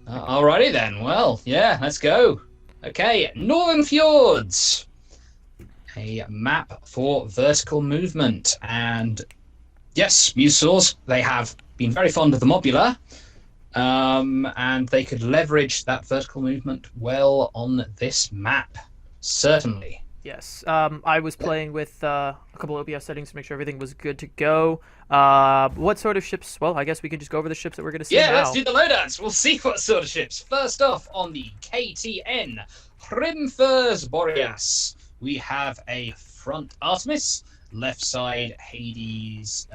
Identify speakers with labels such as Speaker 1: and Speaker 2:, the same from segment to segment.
Speaker 1: Alrighty then. Well, yeah, let's go. Okay, Northern Fjords. A map for vertical movement. And yes, Museosaurus, they have been very fond of the Mobula. And they could leverage that vertical movement well on this map. Certainly.
Speaker 2: Yes, I was playing with a couple OBS settings to make sure everything was good to go. What sort of ships? Well, I guess we can just go over the ships that we're going to see now.
Speaker 1: Yeah, let's do the loadouts. We'll see what sort of ships. First off, on the KTN, Hrimthurs Boreas, we have a front Artemis, left side Hades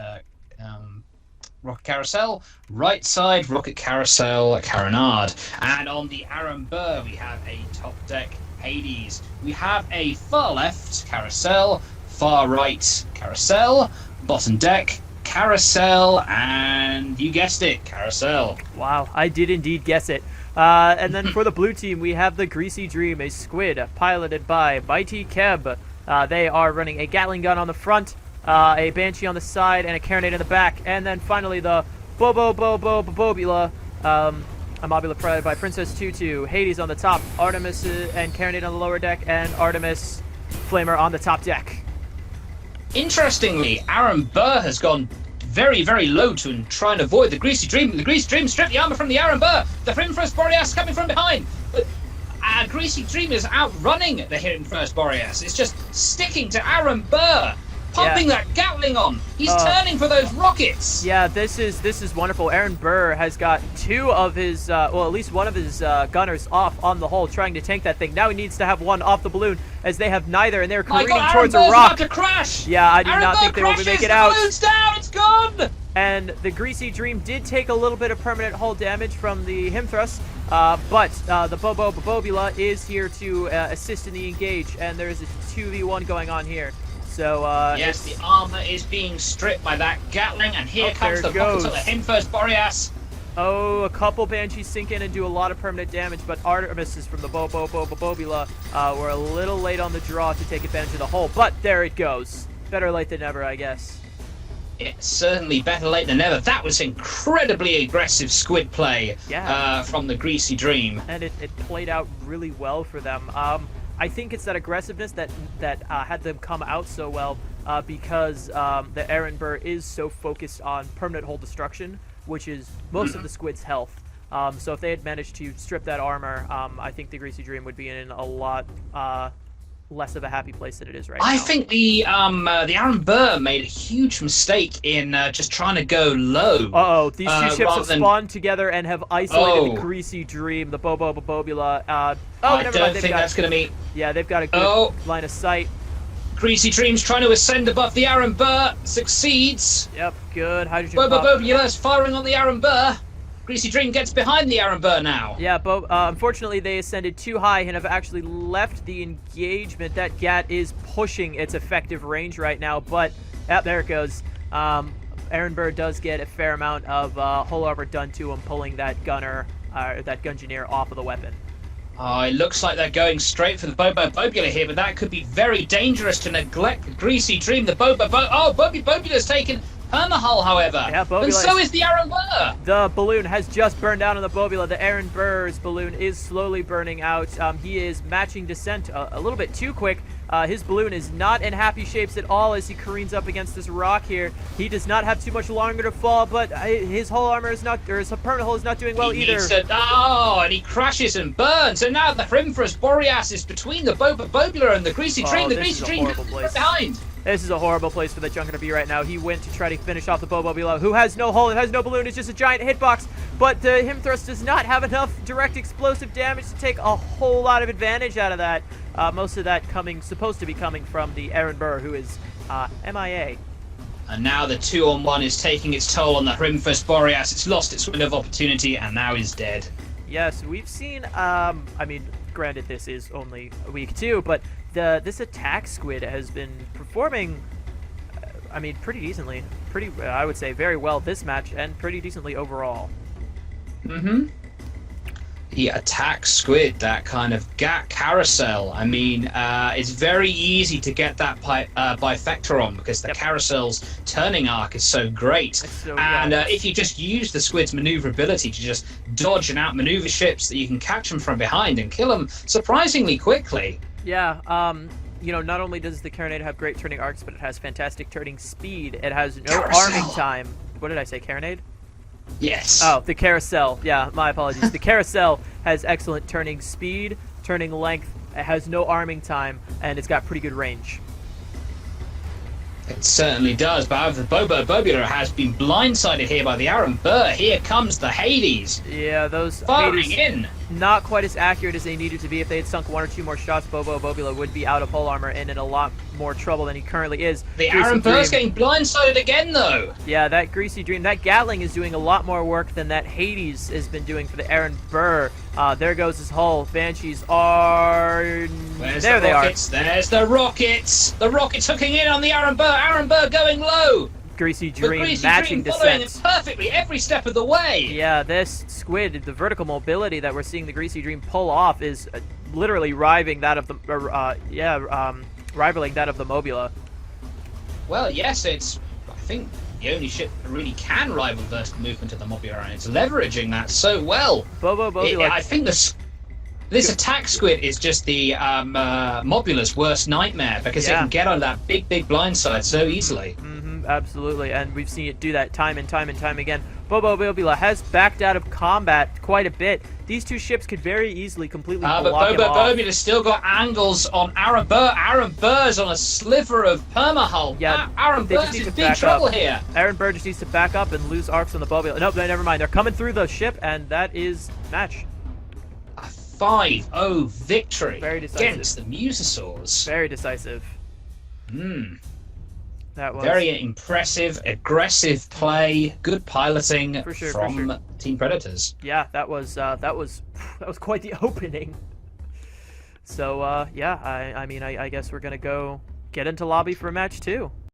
Speaker 1: Rocket Carousel, right side Rocket Carousel Caronade. And on the Aram Burr, we have a top deck Hades. We have a far left Carousel, far right Carousel, bottom deck Carousel, and you guessed it, Carousel.
Speaker 2: Wow, I did indeed guess it. And then for the blue team, we have the Greasy Dream, a squid piloted by Mighty Keb. They are running a Gatling gun on the front, a Banshee on the side, and a Carronade in the back. And then finally the Bobula, a Mobula provided by Princess Tutu, Hades on the top, Artemis and Carronade on the lower deck, and Artemis Flamer on the top deck.
Speaker 1: Interestingly, Aaron Burr has gone very, very low to try and avoid the Greasy Dream. The Greasy Dream stripped the armor from the Aaron Burr. The Hrimthurs Boreas coming from behind. But Greasy Dream is outrunning the Hrimthurs Boreas. It's just sticking to Aaron Burr. Popping that Gatling on. He's turning for those rockets.
Speaker 2: Yeah, this is wonderful. Aaron Burr has got two of his, well, at least one of his gunners off on the hull, trying to tank that thing. Now he needs to have one off the balloon, as they have neither, and they're careening towards a rock.
Speaker 1: About to crash.
Speaker 2: Yeah, I do not think they will make it out.
Speaker 1: The balloon's down. It's gone.
Speaker 2: And the Greasy Dream did take a little bit of permanent hull damage from the Hrimthurs, but the Bobula is here to assist in the engage, and there's a 2v1 going on here. So,
Speaker 1: yes, the armor is being stripped by that Gatling, and here comes the rockets of the Hrimthurs Boreas.
Speaker 2: Oh, a couple Banshees sink in and do a lot of permanent damage, but Artemis from the Bobula were a little late on the draw to take advantage of the hull, but there it goes. Better late than never, I guess.
Speaker 1: It's certainly better late than never. That was incredibly aggressive squid play from the Greasy Dream.
Speaker 2: And it played out really well for them. I think it's that aggressiveness that had them come out so well because the Aaron Burr is so focused on permanent hull destruction, which is most of the squid's health. So if they had managed to strip that armor, I think the Greasy Dream would be in a lot less of a happy place than it is right now.
Speaker 1: I think the Aaron Burr made a huge mistake in just trying to go low.
Speaker 2: Uh-oh, these two ships have spawned together and have isolated the Greasy Dream, the Bobula.
Speaker 1: I don't think that's going to meet.
Speaker 2: Yeah, they've got a good line of sight.
Speaker 1: Greasy Dream's trying to ascend above the Aaron Burr. Succeeds.
Speaker 2: Yep, good. Hydrogen pop.
Speaker 1: Bobula's firing on the Aaron Burr. Greasy Dream gets behind the Aaron Burr now.
Speaker 2: Yeah, but unfortunately they ascended too high and have actually left the engagement. That Gat is pushing its effective range right now, but there it goes. Aaron Burr does get a fair amount of hull armor done to him, pulling that gunner, that gungeoneer off of the weapon.
Speaker 1: It looks like they're going straight for the Bobula here, but that could be very dangerous to neglect the Greasy Dream. The Bobula's taken permahull, however. Yeah, and so is the Aaron Burr.
Speaker 2: The balloon has just burned down on the Bobula. The Aaron Burr's balloon is slowly burning out. He is matching descent a little bit too quick. His balloon is not in happy shapes at all as he careens up against this rock here. He does not have too much longer to fall, but his hull armor is not, or his permanent hull is not doing well either.
Speaker 1: And he crashes and burns. So now the Hrimthurs Boreas is between the Bobula and the Greasy Dream. The Greasy Dream is behind.
Speaker 2: This is a horrible place for the Junker to be right now. He went to try to finish off the Bobula, who has no hull and has no balloon. It's just a giant hitbox. But the Hrimthurs does not have enough direct explosive damage to take a whole lot of advantage out of that. Most of that supposed to be coming from the Aaron Burr, who is MIA.
Speaker 1: And now the 2-on-1 is taking its toll on the Hrimthurs Boreas. It's lost its window of opportunity and now is dead.
Speaker 2: Yes, we've seen, I mean, granted this is only week 2, but this attack squid has been performing, I mean, pretty decently. I would say very well this match, and pretty decently overall.
Speaker 1: The attack squid, that kind of carousel. I mean, it's very easy to get that bifector on because the carousel's turning arc is so great.
Speaker 2: So,
Speaker 1: and if you just use the squid's maneuverability to just dodge and outmaneuver ships, that you can catch them from behind and kill them surprisingly quickly.
Speaker 2: Yeah, you know, not only does the Carronade have great turning arcs, but it has fantastic turning speed. It has no arming time. What did I say, Carronade?
Speaker 1: Yes.
Speaker 2: Oh, the carousel. Yeah, my apologies. The carousel has excellent turning speed, turning length. It has no arming time, and it's got pretty good range.
Speaker 1: It certainly does. But the Bobula has been blindsided here by the Aaron Burr. Here comes the Hades.
Speaker 2: Yeah, those
Speaker 1: firing
Speaker 2: Hades,
Speaker 1: in.
Speaker 2: Not quite as accurate as they needed to be. If they had sunk one or two more shots, Bobula would be out of hull armor and in a lot more trouble than he currently is.
Speaker 1: The Aaron Burr's getting blindsided again, though.
Speaker 2: Yeah, that Greasy Dream. That Gatling is doing a lot more work than that Hades has been doing for the Aaron Burr. There goes his hull. Banshees are...
Speaker 1: Where's
Speaker 2: there
Speaker 1: the
Speaker 2: they
Speaker 1: rockets? There's the rockets. The rockets hooking in on the Aaron Burr. Aaron Burr going low.
Speaker 2: Greasy Dream
Speaker 1: Greasy
Speaker 2: matching
Speaker 1: Dream following
Speaker 2: descent.
Speaker 1: it perfectly every step of the way.
Speaker 2: Yeah, this squid, the vertical mobility that we're seeing the Greasy Dream pull off is literally rivaling that of the rivaling that of the Mobula.
Speaker 1: Well, yes, it's, I think, the only ship that really can rival vertical movement of the Mobula, and it's leveraging that so well. I think this attack squid is just the Mobula's worst nightmare because it can get on that big blindside so easily.
Speaker 2: Absolutely, and we've seen it do that time and time and time again. Bobula has backed out of combat quite a bit. These two ships could very easily completely block him off.
Speaker 1: But Bobula's still got angles on Aaron Burr. Aaron Burr's on a sliver of permahull.
Speaker 2: Yeah,
Speaker 1: Aaron Burr's in big trouble here.
Speaker 2: Aaron Burr just needs to back up and lose arcs on the Bobula. Nope, never mind. They're coming through the ship, and that is match.
Speaker 1: A 5-0 victory
Speaker 2: against
Speaker 1: the Museosaurus.
Speaker 2: Very decisive. That was
Speaker 1: very impressive, aggressive play, good piloting from Team Predators.
Speaker 2: Yeah, that was quite the opening. So yeah, I mean, I guess we're gonna go get into lobby for match 2.